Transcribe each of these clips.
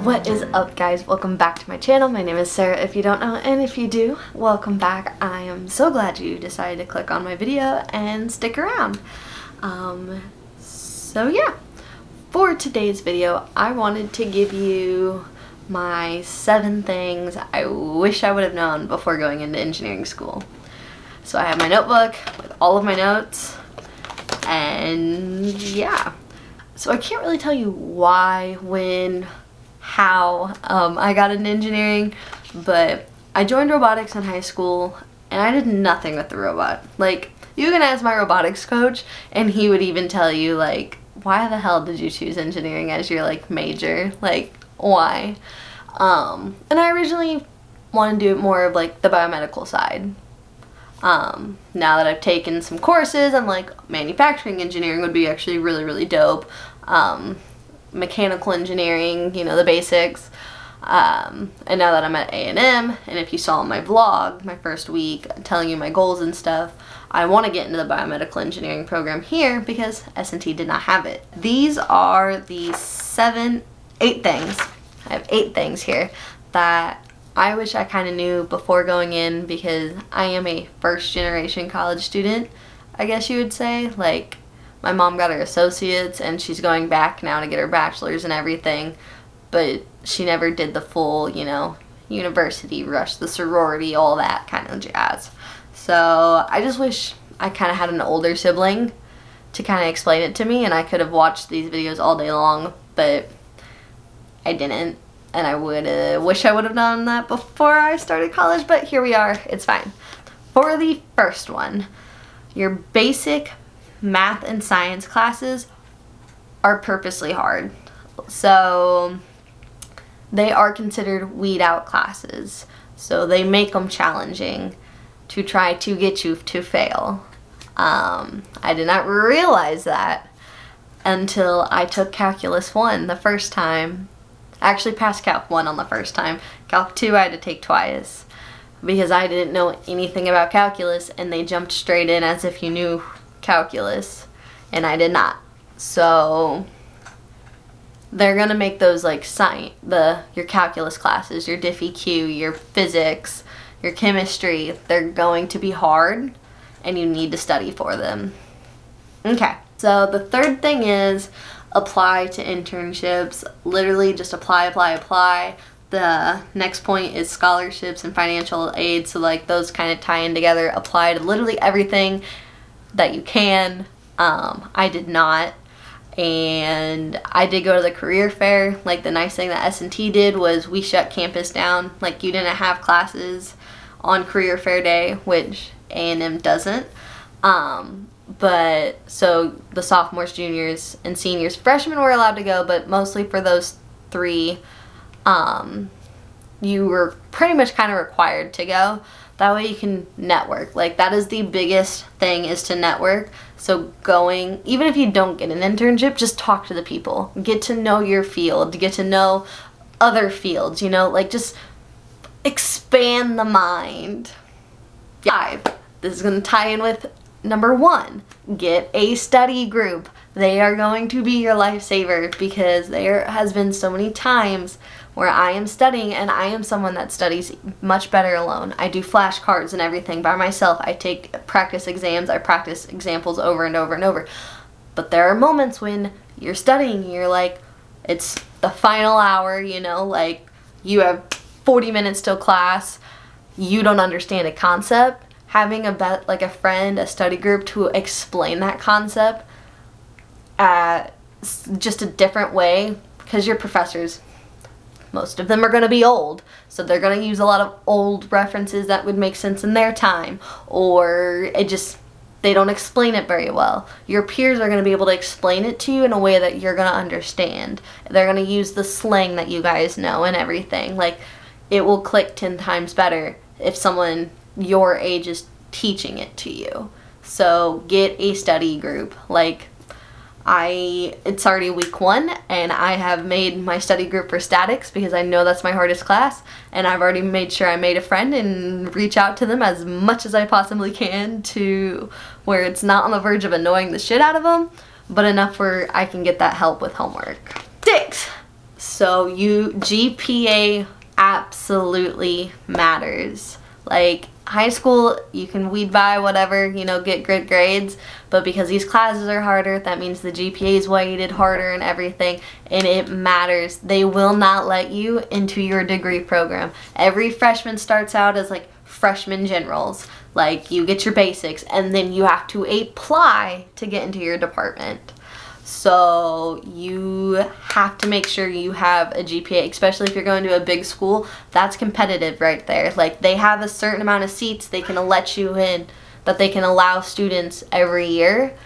What is up, guys? Welcome back to my channel. My name is Sarah if you don't know, and if you do, welcome back. I am so glad you decided to click on my video and stick around. So yeah, for today's video I wanted to give you my 7 things I wish I would have known before going into engineering school. So I have my notebook with all of my notes, and yeah. So I can't really tell you why, when, how I got into engineering, but I joined robotics in high school and I did nothing with the robot. Like, you can ask my robotics coach and he would even tell you, like, why the hell did you choose engineering as your like major? Like, why? And I originally wanted to do it more of like the biomedical side. Now that I've taken some courses, I'm like, manufacturing engineering would be actually really dope. Mechanical engineering, you know, the basics. And now that I'm at A&M, and if you saw my vlog, my first week, telling you my goals and stuff, I want to get into the biomedical engineering program here because S&T did not have it. These are the 8 things. I have 8 things here that I wish I kind of knew before going in, because I am a first generation college student, I guess you would say. Like, my mom got her associates and she's going back now to get her bachelor's and everything, but she never did the full, you know, university rush, the sorority, all that kind of jazz. So I just wish I kind of had an older sibling to kind of explain it to me, and I could have watched these videos all day long, but I didn't, and I would wish I would have done that before I started college, but here we are, it's fine. For the first one, your basic math and science classes are purposely hard. So they are considered weed out classes. So they make them challenging to try to get you to fail. I did not realize that until I took Calculus 1 the first time. I actually passed Calc 1 on the first time. Calc 2 I had to take twice because I didn't know anything about calculus, and they jumped straight in as if you knew calculus, and I did not. So they're gonna make those like your calculus classes, your Diff EQ, your physics, your chemistry, they're going to be hard and you need to study for them. Okay, so the third thing is apply to internships. Literally just apply. The next point is scholarships and financial aid, so like those kind of tie in together. Apply to literally everything that you can. I did not, and I did go to the career fair. Like, the nice thing that S&T did was we shut campus down. Like, you didn't have classes on career fair day, which A&M doesn't. But so the sophomores, juniors, and seniors, freshmen were allowed to go, but mostly for those 3 you were pretty much kind of required to go. That way you can network. Like, that is the biggest thing, is to network. So going, even if you don't get an internship, just talk to the people. Get to know your field. Get to know other fields, you know? Like, just expand the mind. 5. This is going to tie in with number 1. Get a study group. They are going to be your lifesaver, because there has been so many times where I am studying and I am someone that studies much better alone. I do flashcards and everything by myself. I take practice exams. I practice examples over and over and over. But there are moments when you're studying, you're like, it's the final hour, you know, like you have 40 minutes till class. You don't understand a concept. Having a friend, a study group to explain that concept just a different way, because your professors, most of them are going to be old, so they're going to use a lot of old references that would make sense in their time, or they don't explain it very well. Your peers are going to be able to explain it to you in a way that you're going to understand. They're going to use the slang that you guys know and everything. Like, it will click 10 times better if someone your age is teaching it to you. So get a study group. Like, It's already week 1 and I have made my study group for statics because I know that's my hardest class, and I've already made sure I made a friend and reach out to them as much as I possibly can to where it's not on the verge of annoying the shit out of them, but enough where I can get that help with homework. 6. So GPA absolutely matters. Like, high school, you can weed by whatever, you know, get good grades, but because these classes are harder, that means the GPA is weighted harder and everything, and it matters. They will not let you into your degree program. Every freshman starts out as like freshman generals. Like, you get your basics and then you have to apply to get into your department. So you have to make sure you have a GPA, especially if you're going to a big school. That's competitive right there. Like, they have a certain amount of seats they can let you in, that they can allow students every year.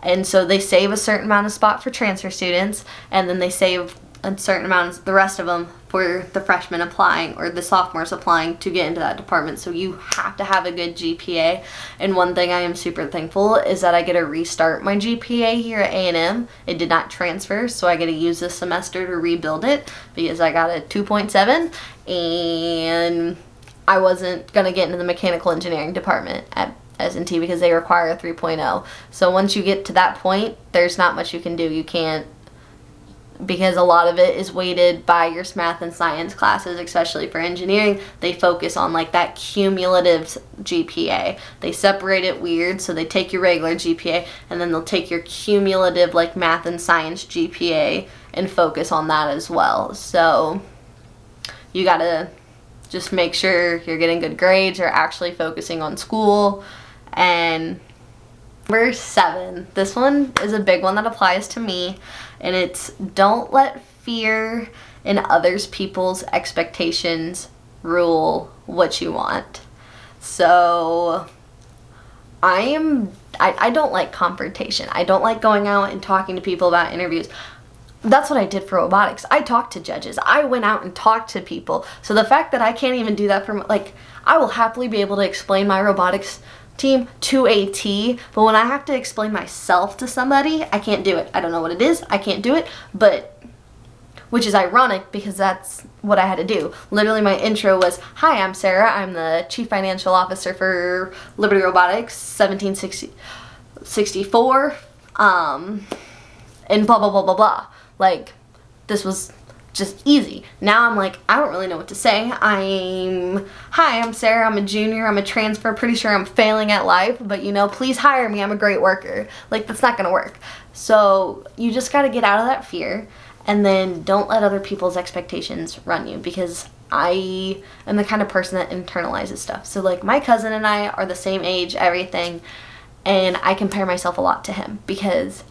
And so they save a certain amount of spot for transfer students, and then they save a certain amount, the rest of them, for the freshmen applying or the sophomores applying to get into that department. So you have to have a good GPA. And one thing I am super thankful is that I get to restart my GPA here at A&M. It did not transfer, so I get to use this semester to rebuild it because I got a 2.7 and I wasn't going to get into the mechanical engineering department at S&T because they require a 3.0. So once you get to that point, there's not much you can do. You can't, because a lot of it is weighted by your math and science classes, especially for engineering. They focus on like that cumulative GPA. They separate it weird, so they take your regular GPA and then they'll take your cumulative like math and science GPA and focus on that as well. So you gotta just make sure you're getting good grades, you're actually focusing on school. And number 7, this one is a big one that applies to me, and it's don't let fear and others people's expectations rule what you want. So I don't like confrontation. I don't like going out and talking to people about interviews. That's what I did for robotics. I talked to judges. I went out and talked to people. So the fact that I can't even do that for, like, I will happily be able to explain my robotics team to a T, but when I have to explain myself to somebody, I can't do it. I don't know what it is. I can't do it, but, which is ironic because that's what I had to do. Literally my intro was, hi, I'm Sarah. I'm the Chief Financial Officer for Liberty Robotics, 1764, and blah, blah, blah, blah, blah. Like, this was just easy. Now I'm like, I don't really know what to say. Hi, I'm Sarah, I'm a junior, I'm a transfer, pretty sure I'm failing at life, but you know, please hire me, I'm a great worker. Like, that's not gonna work. So you just gotta get out of that fear, and then don't let other people's expectations run you, because I am the kind of person that internalizes stuff. So like, my cousin and I are the same age, everything, and I compare myself a lot to him because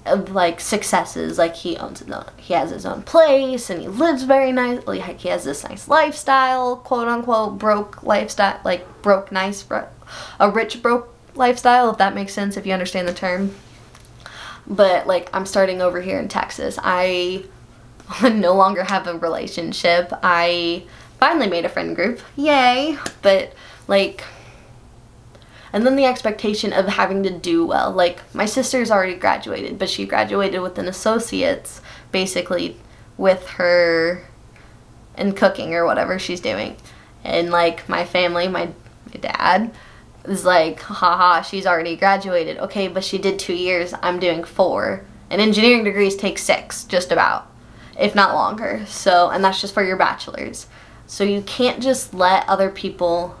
of like successes. Like, he has his own place and he lives very nice, like he has this nice lifestyle, quote unquote broke lifestyle, like broke nice, a rich broke lifestyle, if that makes sense, if you understand the term. But like, I'm starting over here in Texas. I no longer have a relationship. I finally made a friend group, yay, but like, and then the expectation of having to do well. Like, my sister's already graduated, but she graduated with an associate's, basically, with her in cooking or whatever she's doing. And like, my family, my dad is like, haha, she's already graduated. Okay, but she did 2 years, I'm doing 4. And engineering degrees take 6, just about, if not longer. So, and that's just for your bachelor's. So you can't just let other people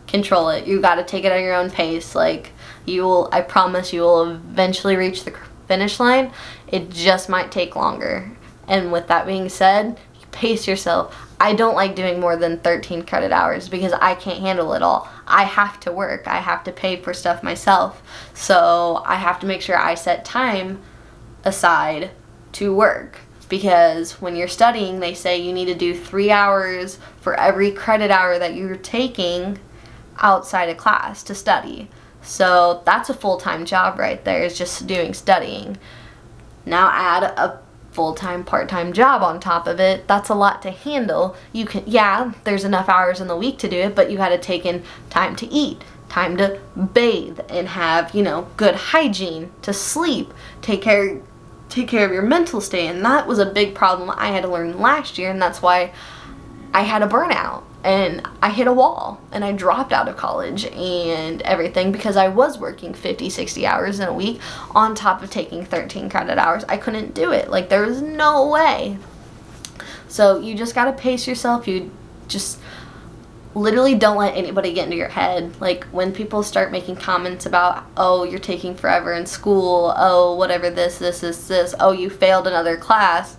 control it. You got to take it at your own pace. Like, I promise you will eventually reach the finish line. It just might take longer. And with that being said, you pace yourself. I don't like doing more than 13 credit hours because I can't handle it all. I have to work. I have to pay for stuff myself. So I have to make sure I set time aside to work. Because when you're studying, they say you need to do 3 hours for every credit hour that you're taking outside of class to study. So that's a full-time job right there, is just doing studying. Now add a full-time, part-time job on top of it. That's a lot to handle. You can, yeah, there's enough hours in the week to do it, but you got to take in time to eat, time to bathe and have, you know, good hygiene, to sleep, take care of your mental state. And that was a big problem I had to learn last year, and that's why I had a burnout and I hit a wall and I dropped out of college and everything because I was working 50, 60 hours in a week on top of taking 13 credit hours. I couldn't do it. Like, there was no way. So you just gotta pace yourself. You just literally don't let anybody get into your head. Like, when people start making comments about, oh, you're taking forever in school, oh, whatever, this, oh, you failed another class,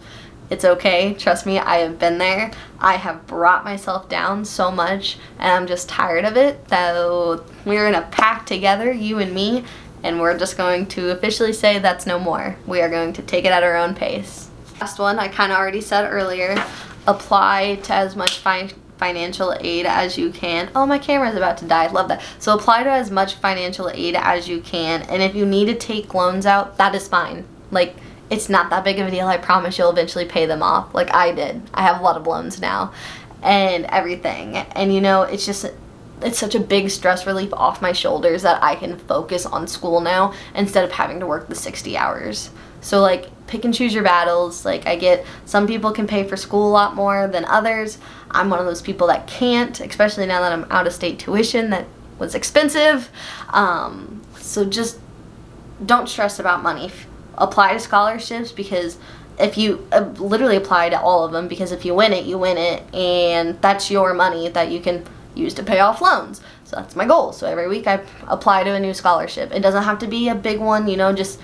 it's okay. Trust me, I have been there. I have brought myself down so much, and I'm just tired of it. So we're in a pact together, you and me, and we're just going to officially say that's no more. We are going to take it at our own pace. Last one, I kind of already said earlier, apply to as much financial aid as you can. Oh, my camera's about to die. I love that. So apply to as much financial aid as you can, and if you need to take loans out, that is fine. Like, it's not that big of a deal. I promise you'll eventually pay them off, like I did. I have a lot of loans now and everything, and you know, it's such a big stress relief off my shoulders that I can focus on school now instead of having to work the 60 hours. So, like, pick and choose your battles. Like, I get some people can pay for school a lot more than others. I'm one of those people that can't, especially now that I'm out of state tuition. That was expensive. So just don't stress about money. Apply to scholarships, because if you literally apply to all of them, because if you win it, you win it, and that's your money that you can use to pay off loans. So that's my goal. So every week I apply to a new scholarship. It doesn't have to be a big one, you know, just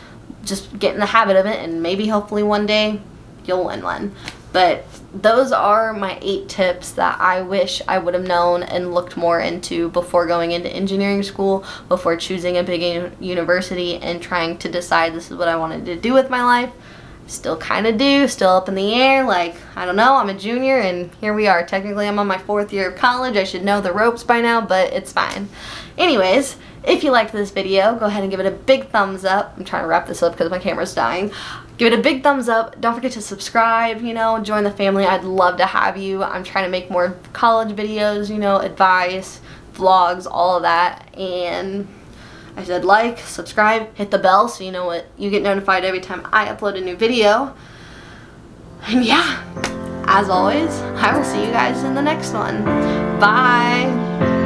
get in the habit of it, and maybe hopefully one day you'll win one. But those are my 8 tips that I wish I would have known and looked more into before going into engineering school, before choosing a big university and trying to decide this is what I wanted to do with my life. Still kind of do, still up in the air. Like, I don't know, I'm a junior and here we are. Technically I'm on my 4th year of college. I should know the ropes by now, but it's fine. Anyways, if you liked this video, go ahead and give it a big thumbs up. I'm trying to wrap this up because my camera's dying. Give it a big thumbs up. Don't forget to subscribe, you know, join the family. I'd love to have you. I'm trying to make more college videos, you know, advice, vlogs, all of that. And I said like, subscribe, hit the bell so you know what, you get notified every time I upload a new video. And yeah, as always, I will see you guys in the next one. Bye!